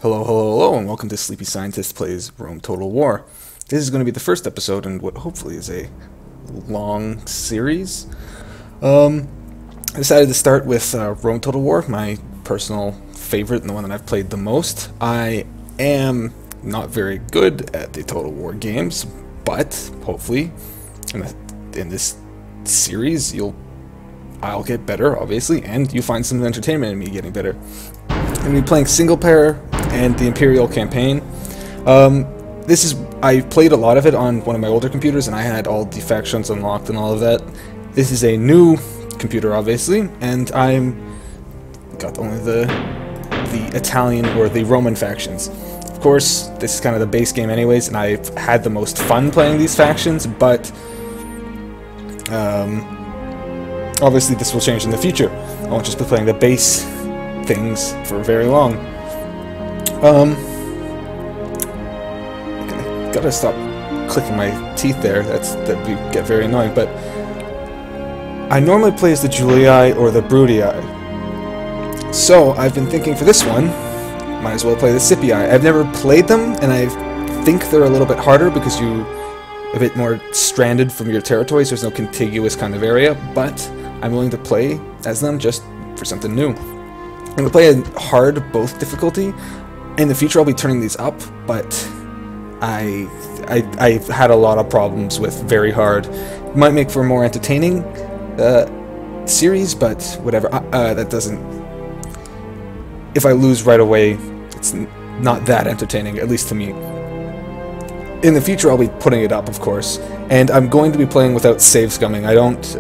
Hello, hello, hello, and welcome to Sleepy Scientist Plays Rome Total War. This is going to be the first episode in what hopefully is a long series. I decided to start with Rome Total War, my personal favorite and the one that I've played the most. I am not very good at the Total War games, but hopefully in this series I'll get better, obviously, and you find some entertainment in me getting better. I'm going to be playing single player and the Imperial campaign. I played a lot of it on one of my older computers, and I had all the factions unlocked and all of that. This is a new computer, obviously, and I'm got only the Italian or the Roman factions. Of course, this is kind of the base game anyways, and I've had the most fun playing these factions, but obviously this will change in the future. I won't just be playing the base things for very long. Okay, gotta stop clicking my teeth there. That would get very annoying. But I normally play as the Julii or the Brudii. So I've been thinking for this one, might as well play the Scipii. I've never played them, and I think they're a little bit harder because you're a bit more stranded from your territories. There's no contiguous kind of area, but I'm willing to play as them just for something new. I'm going to play a hard both difficulty. In the future I'll be turning these up, but I've had a lot of problems with very hard. It might make for a more entertaining series, but whatever. That doesn't... If I lose right away, it's not that entertaining, at least to me. In the future I'll be putting it up, of course, and I'm going to be playing without save scumming. I don't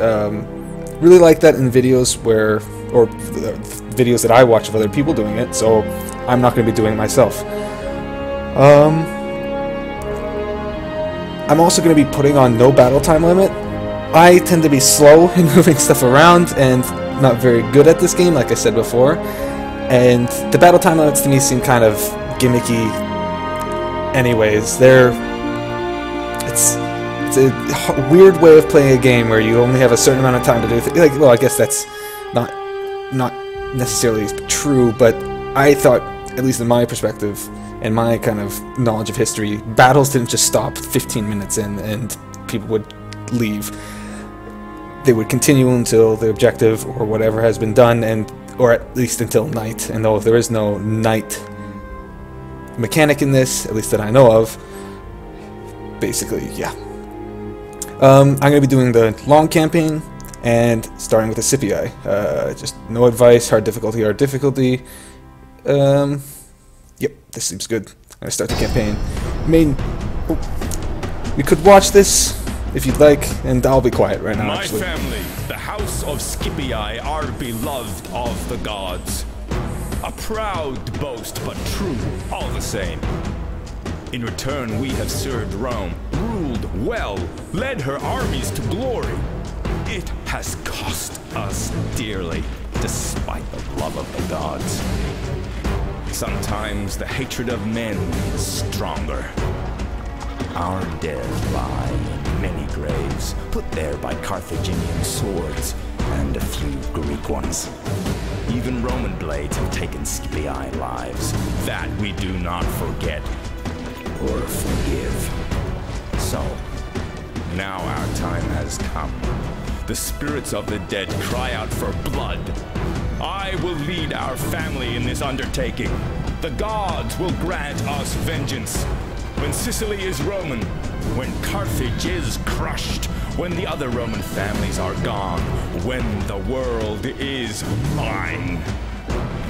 really like that in videos or videos that I watch of other people doing it, so I'm not going to be doing it myself. I'm also going to be putting on no battle time limit. I tend to be slow in moving stuff around and not very good at this game, like I said before, and the battle time limits to me seem kind of gimmicky anyways. It's a weird way of playing a game where you only have a certain amount of time to do things. Like, well, I guess that's not necessarily true, but I thought, at least in my perspective and my kind of knowledge of history, battles didn't just stop 15 minutes in and people would leave. They would continue until the objective or whatever has been done, or at least until night. And though there is no night mechanic in this, at least that I know of, basically, yeah. I'm going to be doing the long campaign and starting with the Scipii. Just no advice, hard difficulty. Yep, this seems good. I'm going to start the campaign. We could watch this if you'd like, and I'll be quiet right now, actually. My family, the house of Scipii, are beloved of the gods. A proud boast, but true all the same. In return, we have served Rome, ruled well, led her armies to glory. It has cost us dearly, despite the love of the gods. Sometimes the hatred of men is stronger. Our dead lie in many graves, put there by Carthaginian swords and a few Greek ones. Even Roman blades have taken Scipii lives. That we do not forget or forgive. So, now our time has come. The spirits of the dead cry out for blood. I will lead our family in this undertaking. The gods will grant us vengeance. When Sicily is Roman, when Carthage is crushed, when the other Roman families are gone, when the world is mine,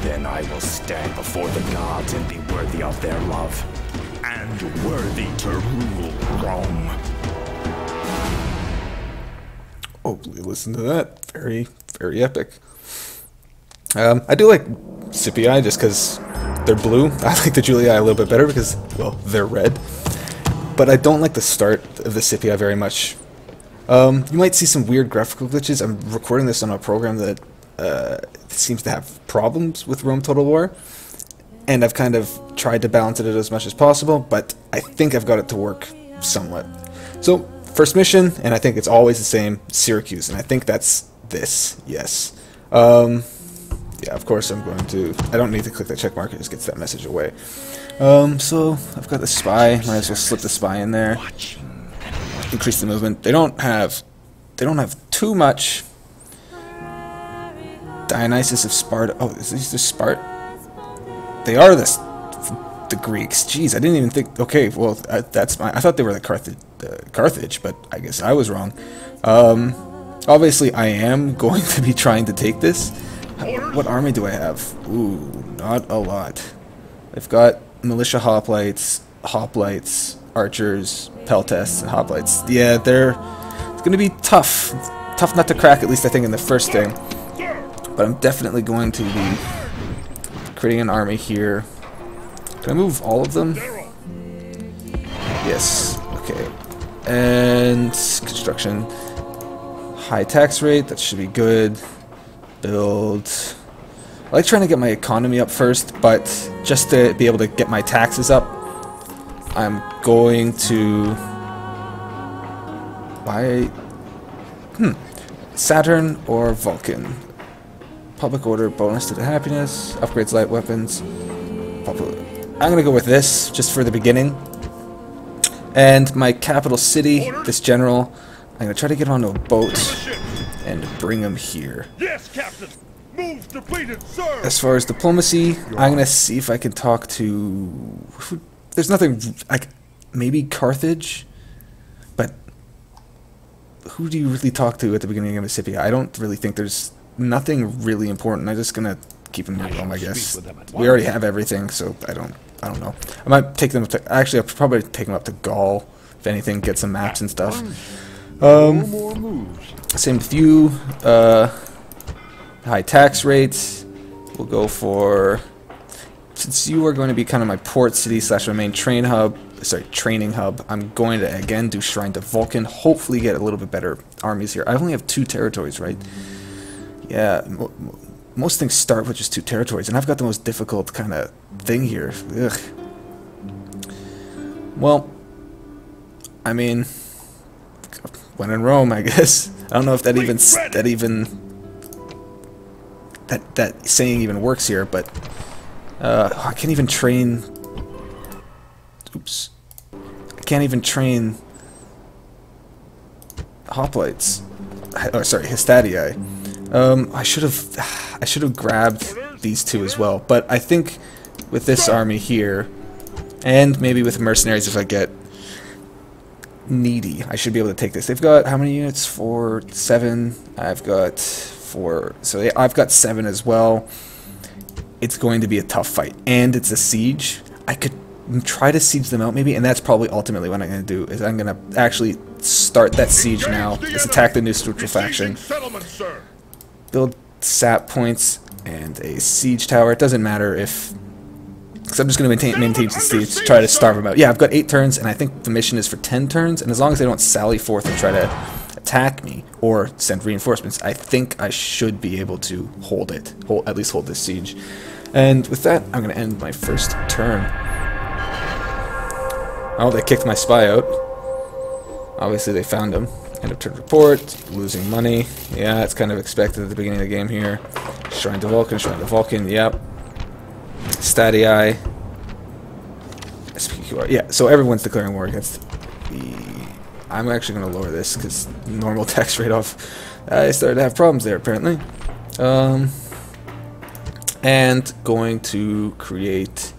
then I will stand before the gods and be worthy of their love, and worthy to rule Rome. Oh, listen to that. Very, very epic. I do like Scipii just because they're blue. I like the Julii a little bit better because, well, they're red. But I don't like the start of the Scipii very much. You might see some weird graphical glitches. I'm recording this on a program that seems to have problems with Rome Total War, and I've kind of tried to balance it as much as possible, but I think I've got it to work somewhat. So, first mission, and I think it's always the same, Syracuse, and I think that's this, yes. Yeah, of course I'm going to... I don't need to click that check mark, it just gets that message away. So, I've got the spy. Might as well slip the spy in there. Increase the movement. They don't have too much. Dionysus of Sparta. Oh, is these the Spart? They are the Greeks. Jeez, I didn't even think... Okay, well, that's my... I thought they were Carthage, but I guess I was wrong. Obviously, I am going to be trying to take this. What army do I have? Ooh, not a lot. I've got militia hoplites, archers, peltests, and hoplites. Yeah, it's going to be tough. Tough nut to crack, at least I think in the first thing. But I'm definitely going to be creating an army here. Can I move all of them? Yes. Okay. And construction. High tax rate, that should be good. Build. I like trying to get my economy up first, but just to be able to get my taxes up, I'm going to buy Saturn or Vulcan. Public order, bonus to the happiness, upgrades light weapons. I'm going to go with this, just for the beginning. And my capital city, this general, I'm going to try to get onto a boat and bring him here. Yes, Captain. Move depleted, sir. As far as diplomacy, I'm going to see if I can talk to... There's nothing... maybe Carthage? But who do you really talk to at the beginning of Mississippi? I don't really think there's nothing really important. I'm just going to keep them in Rome, I guess. We already have everything, so I don't know. I might take them to... Actually, I'll probably take them up to Gaul, if anything, get some maps and stuff. Same with you. High tax rates. We'll go for... Since you are going to be kind of my port city / my main training hub, I'm going to again do Shrine to Vulcan. Hopefully get a little bit better armies here. I only have 2 territories, right? Yeah, most things start with just 2 territories, and I've got the most difficult kind of thing here. Ugh. Well, I mean, when in Rome, I guess. I don't know if that saying even works here, but I can't even train. Oops, I can't even train hoplites. Oh, sorry, Histatii. I should have grabbed these 2 as well, but I think with this army here, and maybe with mercenaries if I get needy, I should be able to take this. They've got how many units? 4, 7. I've got 4, so I've got 7 as well. It's going to be a tough fight, and it's a siege. I could try to siege them out maybe, and that's probably ultimately what I'm going to do, is I'm going to actually start that siege now. Let's attack the new neutral faction. Build sap points and a siege tower. It doesn't matter if... Because I'm just going to maintain the siege to try to starve them out. Yeah, I've got 8 turns, and I think the mission is for 10 turns, and as long as they don't sally forth and try to attack me or send reinforcements, I think I should be able to hold it. At least hold this siege. And with that, I'm going to end my first turn. Oh, they kicked my spy out. Obviously, they found him. End of turn report. Losing money. Yeah, it's kind of expected at the beginning of the game here. Shrine to Vulcan. Yep. Statii. SPQR. Yeah, so everyone's declaring war against the... I'm actually going to lower this because normal tax rate off. I started to have problems there, apparently. And going to create...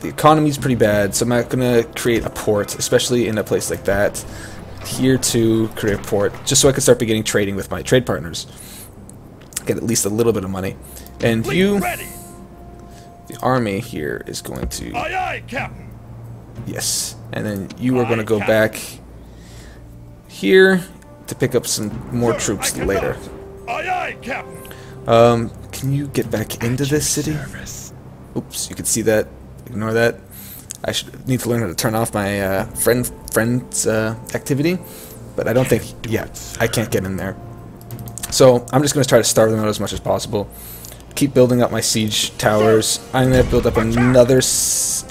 The economy's pretty bad, so I'm not going to create a port, especially in a place like that. Here to create a port, just so I can start beginning trading with my trade partners. Get at least a little bit of money. And you... The army here is going to... Aye, aye, Captain. Yes. And then you are going to go back here to pick up some more troops later. Aye, aye, Captain. Can you get back into this city? Oops, you can see that. Ignore that. I should need to learn how to turn off my friends activity, but I don't think... Yeah, I can't get in there. So I'm just going to try to starve them out as much as possible. Keep building up my siege towers. I'm going to build up another...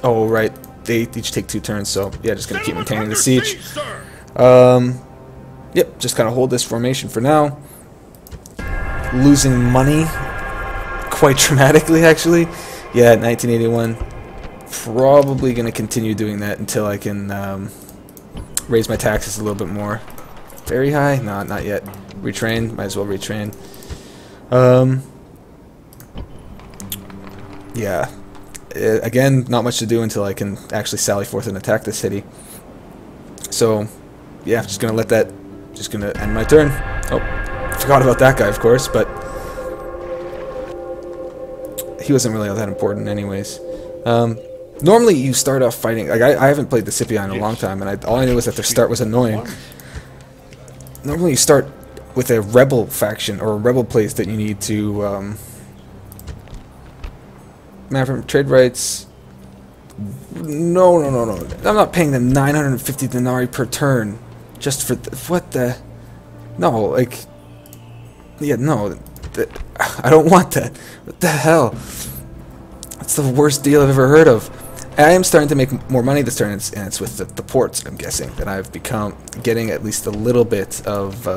Oh, right. They each take 2 turns, so yeah, just going to keep maintaining the siege. Yep, just kind of hold this formation for now. Losing money. quite dramatically, actually. Yeah, 1981. Probably going to continue doing that until I can raise my taxes a little bit more. Very high? No, not yet. Retrain? Might as well retrain. Yeah. Again, not much to do until I can actually sally forth and attack the city. So, yeah, just going to let that... Just going to end my turn. Oh, forgot about that guy, of course, but... He wasn't really all that important anyways. Normally you start off fighting... Like, I haven't played the Scipii in a long time, and all I knew was that their start was annoying. Normally you start with a rebel faction, or a rebel place that you need to... Maverick trade rights... No. I'm not paying them 950 denarii per turn. Just for... What the... No, like... Yeah, no. I don't want that. What the hell? That's the worst deal I've ever heard of. I am starting to make more money this turn, and it's with the ports, I'm guessing, that I've become getting at least a little bit of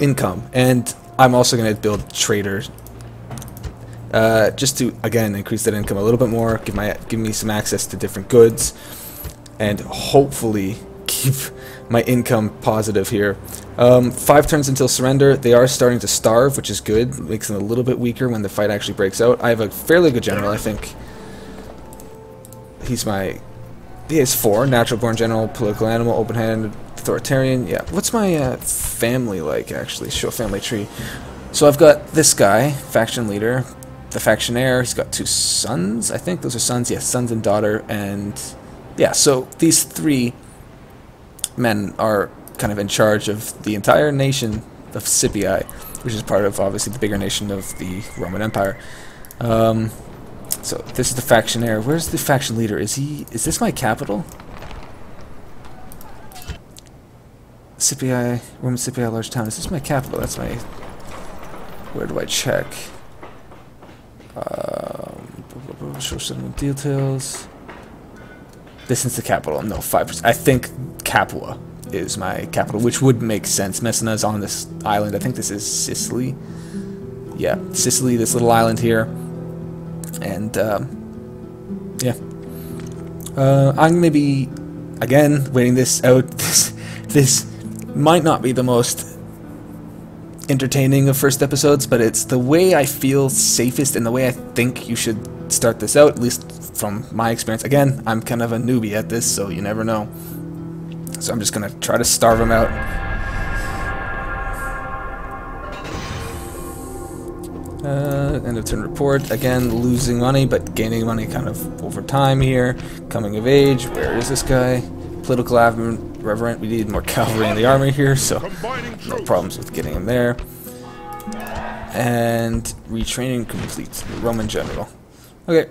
income. And I'm also going to build traders, just to, again, increase that income a little bit more, give me some access to different goods, and hopefully keep my income positive here. 5 turns until surrender. They are starting to starve, which is good. It makes them a little bit weaker when the fight actually breaks out. I have a fairly good general, I think. He has 4. Natural born general, political animal, open-handed, authoritarian. Yeah. What's my family like, actually? Show family tree. So I've got this guy, faction leader, the factionaire. He's got 2 sons, I think. Those are sons. Yes, sons and daughter. And yeah, so these 3 men are kind of in charge of the entire nation of Scipii, which is part of, obviously, the bigger nation of the Roman Empire. So this is the factionaire. Where's the faction leader? Is this my capital? Scipii, Roman Scipii, large town. Is this my capital? That's my... Where do I check? Show settlement details. This is the capital. No, 5%. I think Capua is my capital, which would make sense. Messina's on this island. I think this is Sicily. Yeah, Sicily, this little island here. And, yeah. I'm going to be, again, waiting this out. This might not be the most entertaining of first episodes, but it's the way I feel safest and the way I think you should start this out, at least from my experience. Again, I'm kind of a newbie at this, so you never know. So I'm just going to try to starve him out. End of turn report. Again, losing money, but gaining money kind of over time here. Coming of age. Where is this guy? Political reverent. We need more cavalry in the army here, so no problems with getting him there. And retraining complete. Roman general. Okay.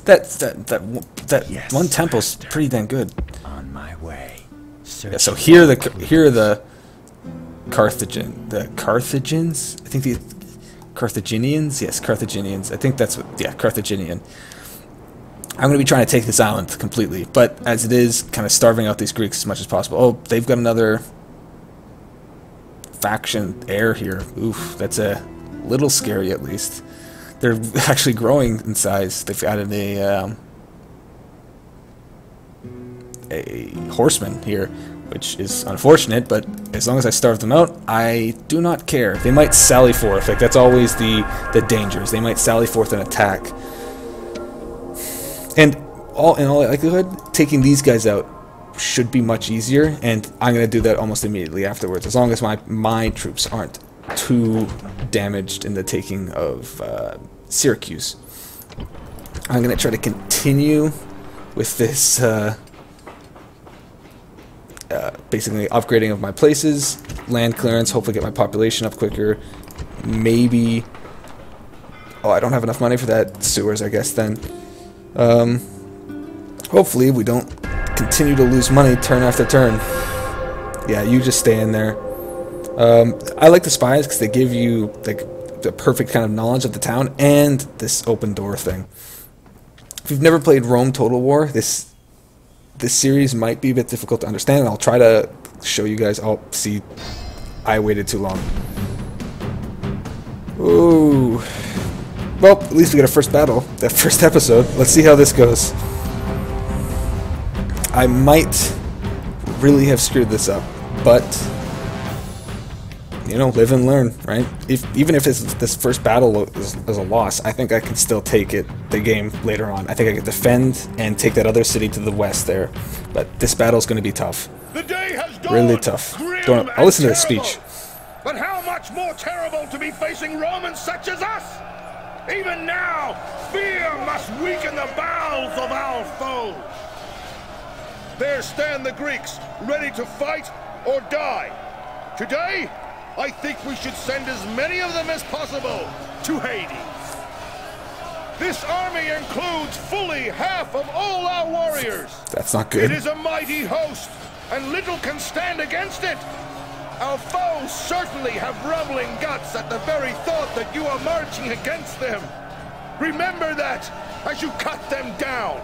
That yes, one temple's master. Pretty dang good. On my way. Yeah, so here are the Carthaginians. I think the Carthaginians. Yes, Carthaginians. I think that's what. Yeah, Carthaginian. I'm going to be trying to take this island completely, but as it is, kind of starving out these Greeks as much as possible. Oh, they've got another faction heir here. Oof, that's a little scary at least. They're actually growing in size. They've added a horseman here, which is unfortunate, but as long as I starve them out, I do not care. They might sally forth. Like, that's always the dangers. They might sally forth and attack. And in all likelihood, taking these guys out should be much easier, and I'm going to do that almost immediately afterwards, as long as my troops aren't too damaged in the taking of Syracuse. I'm going to try to continue with this basically upgrading of my places, land clearance, hopefully get my population up quicker. Maybe... Oh, I don't have enough money for that. Sewers, I guess, then. Hopefully we don't continue to lose money turn after turn. Yeah, you just stay in there. I like the spies because they give you like the perfect kind of knowledge of the town and this open door thing. If you've never played Rome Total War, this this series might be a bit difficult to understand, and I'll try to show you guys. Oh, see, I waited too long. Ooh. Well, at least we got a first battle, that first episode. Let's see how this goes. I might really have screwed this up, but you know, live and learn, right? Even if this first battle is a loss, I think I can still take the game later on. I think I can defend and take that other city to the west there, but this battle is going to be tough. The day has dawned, Really tough. grim I'll listen to the and speech. terrible. But how much more terrible to be facing Romans such as us? Even now, fear must weaken the bowels of our foes. There stand the Greeks, ready to fight or die. Today, I think we should send as many of them as possible to Hades. This army includes fully half of all our warriors. That's not good. It is a mighty host, and little can stand against it. Our foes certainly have rumbling guts at the very thought that you are marching against them. Remember that as you cut them down.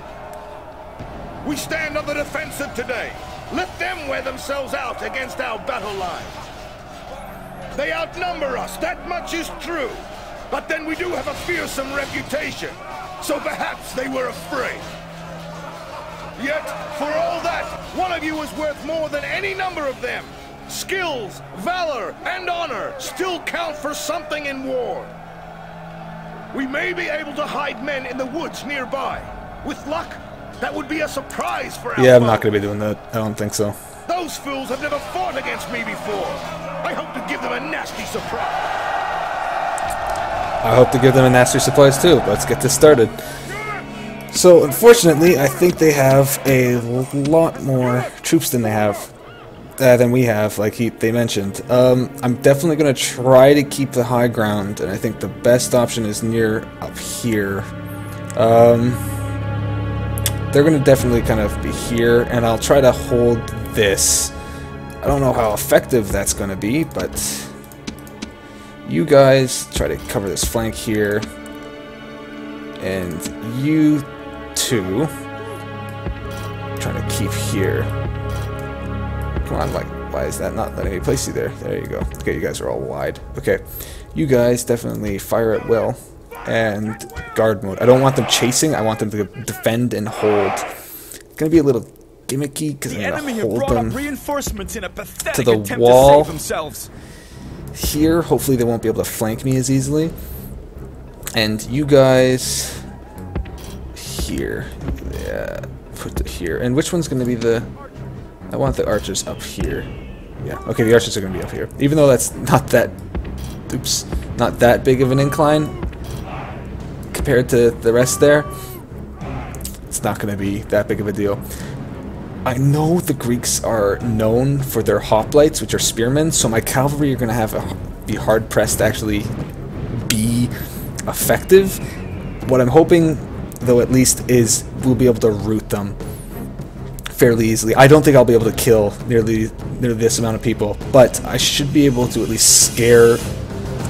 We stand on the defensive today. Let them wear themselves out against our battle lines. They outnumber us, that much is true. But then we do have a fearsome reputation, so perhaps they were afraid. Yet, for all that, one of you is worth more than any number of them. Skills, valor, and honor still count for something in war. We may be able to hide men in the woods nearby. With luck, that would be a surprise for our Yeah, I'm foe. not going to be doing that. I don't think so. Those fools have never fought against me before. I hope to give them a nasty surprise. I hope to give them a nasty surprise too. Let's get this started. So, unfortunately, I think they have a lot more troops than we have, like they mentioned. I'm definitely going to try to keep the high ground, and I think the best option is near up here. They're going to definitely kind of be here, and I'll try to hold this. I don't know how effective that's going to be, but you guys try to cover this flank here, and you two try to keep here. Come on, like, why is that not letting me place you there? There you go. Okay, you guys are all wide. Okay, you guys definitely fire at will and guard mode. I don't want them chasing. I want them to defend and hold. It's gonna be a little gimmicky because I'm gonna hold them reinforcements in a pathetic to the attempt wall to save themselves. here. Hopefully, they won't be able to flank me as easily. And you guys here, yeah, put it here. And which one's gonna be the? I want the archers up here. Yeah, okay, the archers are going to be up here. Even though that's not that, oops, not that big of an incline compared to the rest there, it's not going to be that big of a deal. I know the Greeks are known for their hoplites, which are spearmen, so my cavalry are going to have to be hard-pressed to actually be effective. What I'm hoping, though, at least, is we'll be able to root them fairly easily. I don't think I'll be able to kill nearly this amount of people, but I should be able to at least scare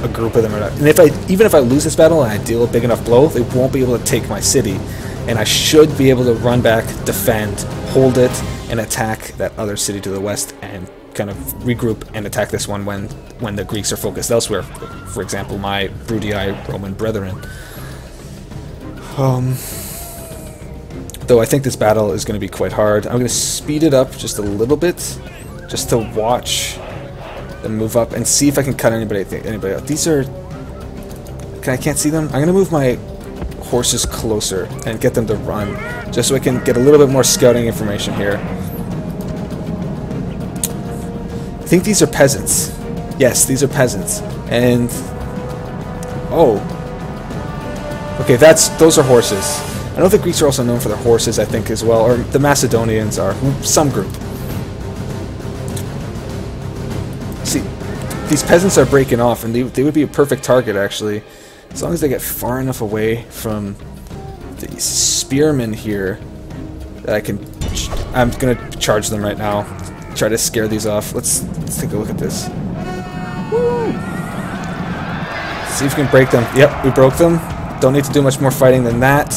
a group of them. And even if I lose this battle and I deal a big enough blow, they won't be able to take my city. And I should be able to run back, defend, hold it, and attack that other city to the west, and kind of regroup and attack this one when the Greeks are focused elsewhere. For example, my Brudii Roman brethren. Though I think this battle is going to be quite hard. I'm going to speed it up just a little bit, just to watch them move up and see if I can cut anybody out. These are... I can't see them? I'm going to move my horses closer and get them to run, just so I can get a little bit more scouting information here. I think these are peasants. Yes, these are peasants. And... oh. Okay, those are horses. I know the Greeks are also known for their horses, I think, as well, or the Macedonians are, some group. See, these peasants are breaking off, and they would be a perfect target, actually, as long as they get far enough away from these spearmen here that I can... I'm going to charge them right now, try to scare these off. Let's take a look at this. Woo! See if we can break them. Yep, we broke them. Don't need to do much more fighting than that.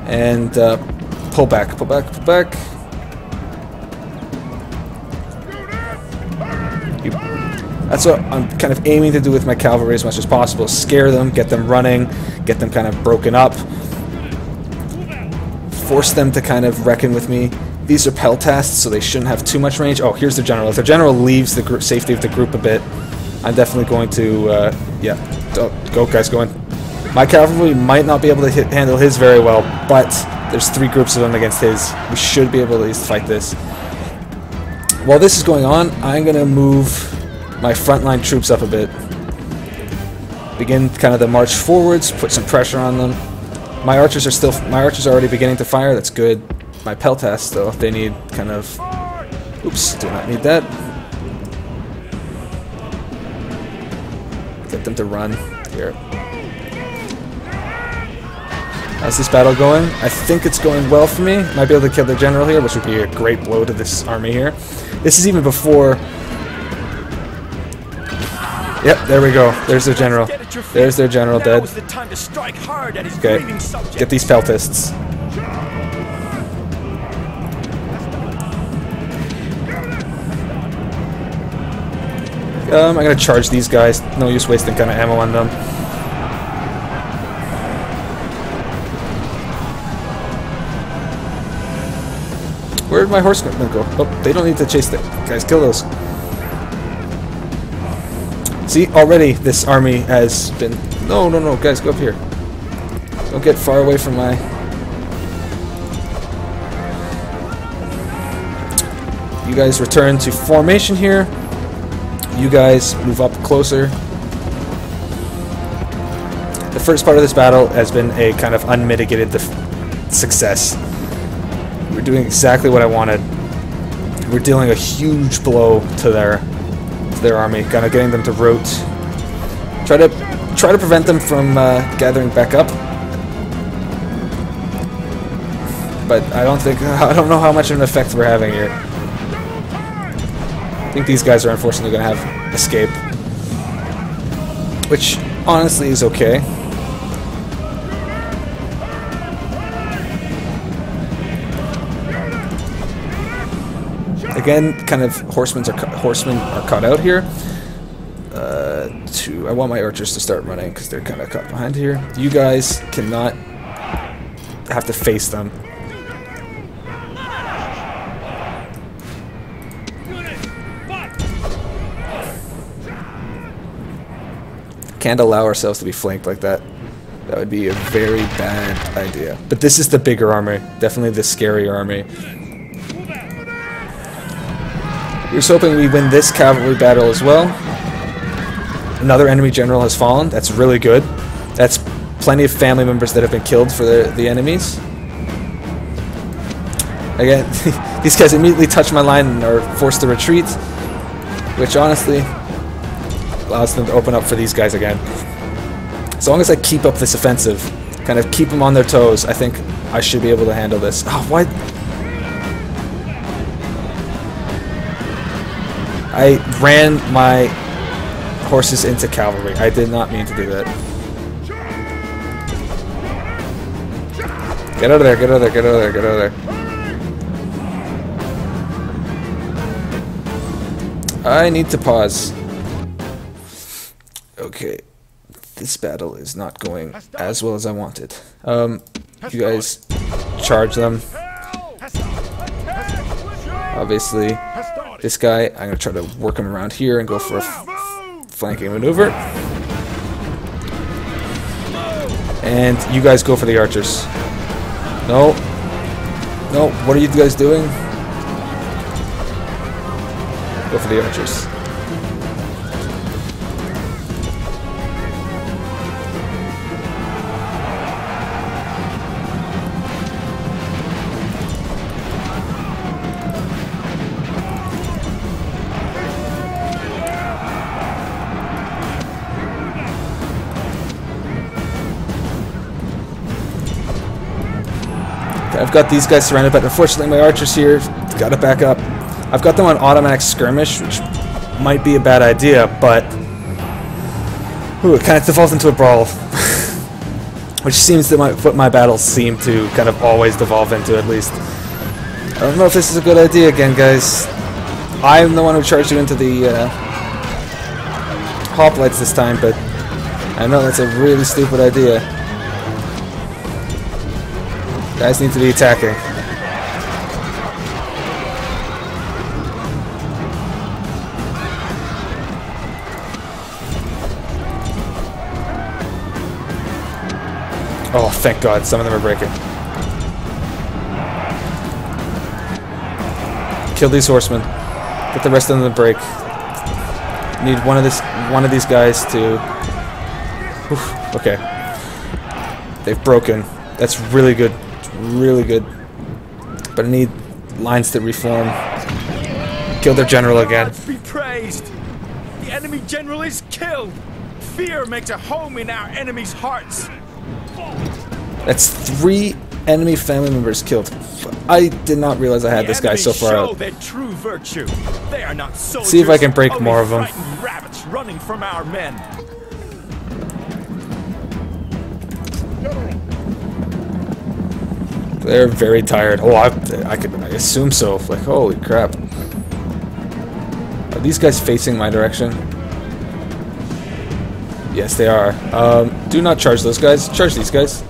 And pull back, pull back, pull back. That's what I'm kind of aiming to do with my cavalry as much as possible. Scare them, get them running, get them kind of broken up. Force them to kind of reckon with me. These are peltasts, so they shouldn't have too much range. Oh, here's the general. If the general leaves the safety of the group a bit, I'm definitely going to, yeah, go guys, go in. My cavalry might not be able to handle his very well, but there's 3 groups of them against his. We should be able to at least fight this. While this is going on, I'm going to move my frontline troops up a bit. Begin kind of the march forwards, put some pressure on them. My archers are already beginning to fire, that's good. My peltasts, though, they need kind of... Oops, do not need that. Get them to run. Here. How's this battle going? I think it's going well for me. Might be able to kill the general here, which would be a great blow to this army here. This is even before... Yep, there we go. There's their general. There's their general dead. Okay, get these peltasts. I'm gonna charge these guys. No use wasting kind of ammo on them. Where'd my horsemen go? Oh, they don't need to chase them. Guys, kill those. See, already this army has been... No, no, no, guys, go up here. Don't get far away from my... You guys return to formation here. You guys move up closer. The first part of this battle has been a kind of unmitigated success. We're doing exactly what I wanted. We're dealing a huge blow to their army, kind of getting them to rout. Try to prevent them from gathering back up. But I don't know how much of an effect we're having here. I think these guys are unfortunately going to have escape, which honestly is okay. Again, kind of horsemen are caught out here. I want my archers to start running because they're kind of caught behind here. You guys cannot have to face them. Can't allow ourselves to be flanked like that. That would be a very bad idea. But this is the bigger army, definitely the scarier army. Here's hoping we win this cavalry battle as well. Another enemy general has fallen. That's really good. That's plenty of family members that have been killed for the enemies. Again, these guys immediately touch my line and are forced to retreat, which honestly allows them to open up for these guys again. As long as I keep up this offensive, kind of keep them on their toes, I think I should be able to handle this. Oh, why? I ran my horses into cavalry. I did not mean to do that. Get out of there, get out of there, get out of there, get out of there. I need to pause. Okay. This battle is not going as well as I wanted. You guys charge them. Obviously, this guy, I'm going to try to work him around here and go for a flanking maneuver. And you guys go for the archers. No. No, what are you guys doing? Go for the archers. I've got these guys surrounded, but unfortunately my archers here got to back up. I've got them on automatic skirmish, which might be a bad idea, but ooh, it kind of devolved into a brawl. which seems to what my battles seem to kind of always devolve into, at least. I don't know if this is a good idea again, guys. I'm the one who charged you into the hoplites this time, but I know that's a really stupid idea. Guys need to be attacking. Oh, thank God, some of them are breaking. Kill these horsemen. Get the rest of them to break. Need one of these guys to... Oof, okay. They've broken. That's really good. Really good. But I need lines to reform. Kill their general again. Gods be praised! The enemy general is killed! Fear makes a home in our enemies' hearts! That's 3 enemy family members killed. I did not realize I had this guy so far out. Their true virtue. They are not soldiers, see if I can break more of them. Rabbits running from our men. They're very tired. Oh, I assume so. Like, holy crap. Are these guys facing my direction? Yes, they are. Do not charge those guys. Charge these guys.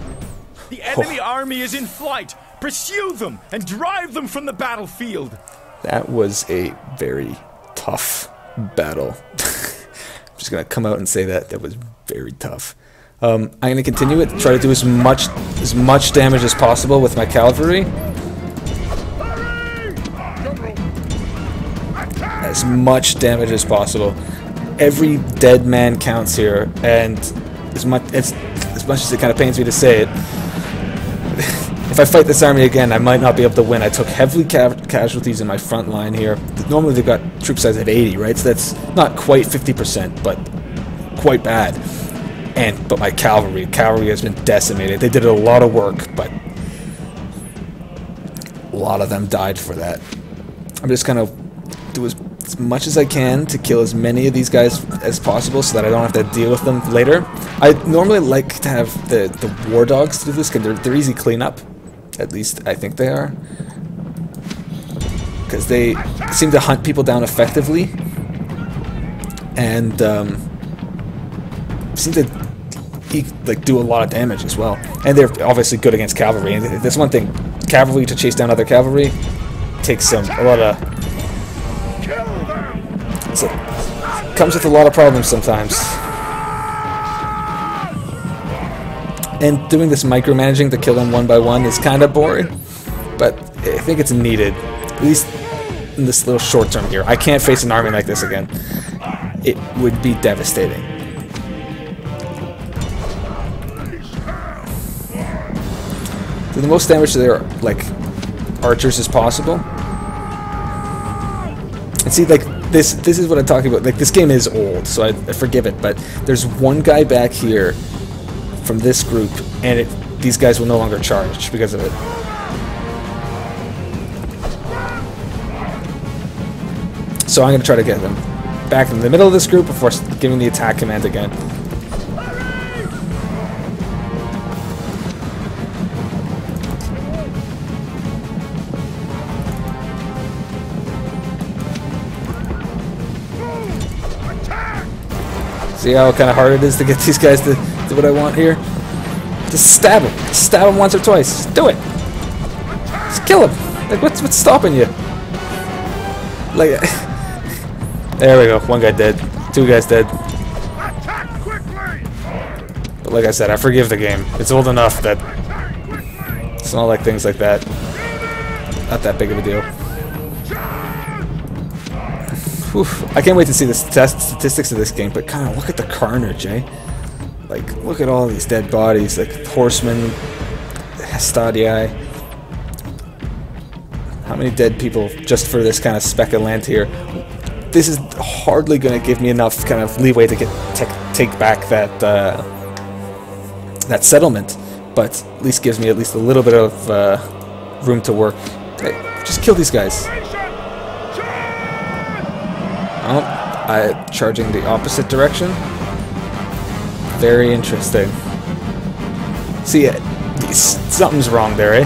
The enemy army is in flight. Pursue them and drive them from the battlefield. That was a very tough battle. I'm just gonna come out and say that was very tough. I'm gonna continue it. Try to do as much damage as possible with my cavalry. As much damage as possible. Every dead man counts here, and as much as it kind of pains me to say it, if I fight this army again, I might not be able to win. I took heavily casualties in my front line here. Normally they've got troop size at 80, right? So that's not quite 50%, but quite bad. But my cavalry has been decimated. They did a lot of work, but a lot of them died for that. I'm just gonna do as much as I can to kill as many of these guys as possible so that I don't have to deal with them later. I normally like to have the war dogs do this because they're easy cleanup. At least I think they are. Because they seem to hunt people down effectively. And seem to do a lot of damage as well. And they're obviously good against cavalry. And that's one thing. Cavalry to chase down other cavalry takes a lot of... comes with a lot of problems sometimes. And doing this micromanaging to kill them one by one is kind of boring, but I think it's needed, at least in this little short term here. I can't face an army like this again. It would be devastating. Do the most damage to their archers as possible. And see, this is what I'm talking about. This game is old, so I forgive it, but there's one guy back here from this group, and these guys will no longer charge because of it. So I'm going to try to get them back in the middle of this group before giving the attack command again. See how kind of hard it is to get these guys to do what I want here? Just stab him. Stab him once or twice. Just do it. Just kill him. What's stopping you? There we go. One guy dead. 2 guys dead. But like I said, I forgive the game. It's old enough that it's not like things like that. Not that big of a deal. Whew. I can't wait to see the statistics of this game, but kind of look at the carnage, eh? Look at all these dead bodies, horsemen, Hastadii. How many dead people just for this kind of speck of land here? This is hardly going to give me enough kind of leeway to take back that that settlement, but at least gives me a little bit of room to work. Hey, just kill these guys. Oh, I'm charging the opposite direction. Very interesting. See, something's wrong there, eh?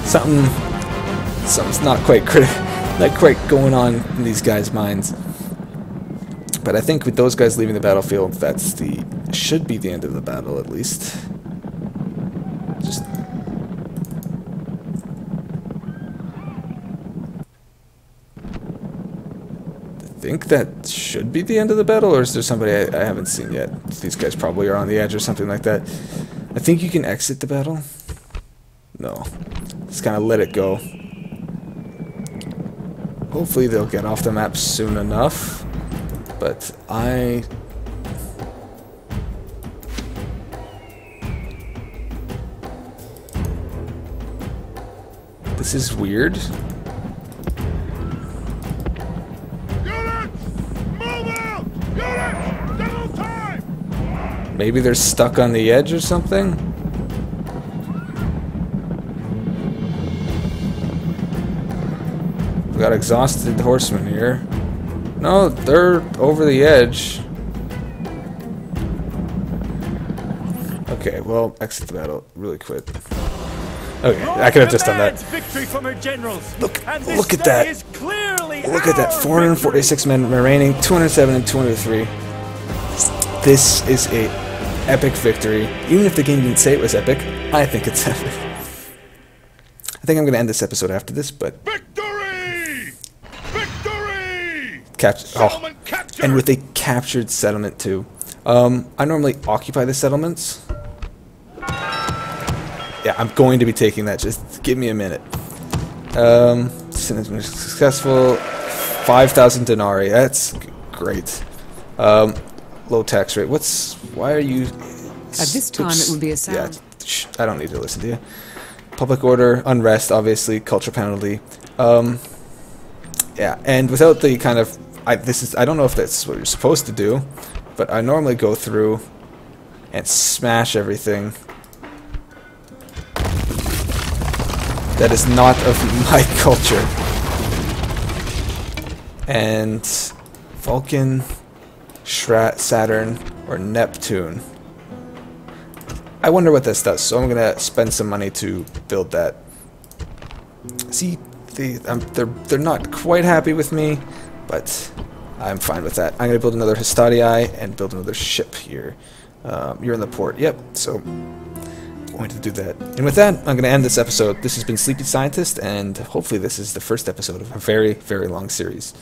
Something's not quite going on in these guys' minds. But I think with those guys leaving the battlefield, should be the end of the battle at least. Just I think that should be the end of the battle, or is there somebody I haven't seen yet? These guys probably are on the edge or something like that. I think you can exit the battle. No. Just kind of let it go. Hopefully they'll get off the map soon enough. But this is weird. Maybe they're stuck on the edge or something? We got exhausted horsemen here. No, they're over the edge. Okay, well, exit the battle really quick. Okay, I could have just done that. Look at that. Look at that. 446 men remaining, 207 and 203. This is a epic victory. Even if the game didn't say it was epic, I think it's epic. I think I'm going to end this episode after this, but... Victory! Victory! And with a captured settlement, too. I normally occupy the settlements. Yeah, I'm going to be taking that. Just give me a minute. Successful. 5,000 denarii. That's great. Low tax rate. Why are you... At this time, it would be a sound. Yeah, I don't need to listen to you. Public order, unrest, obviously, culture penalty. Yeah, and without the kind of... I don't know if that's what you're supposed to do, but I normally go through and smash everything that is not of my culture. And Vulcan, Saturn, or Neptune. I wonder what this does, so I'm gonna spend some money to build that. See, they're not quite happy with me, but I'm fine with that. I'm gonna build another Histadii and build another ship here. You're in the port. Yep. So I'm going to do that. And with that, I'm gonna end this episode. This has been Sleepy Scientist, and hopefully this is the first episode of a very, very long series.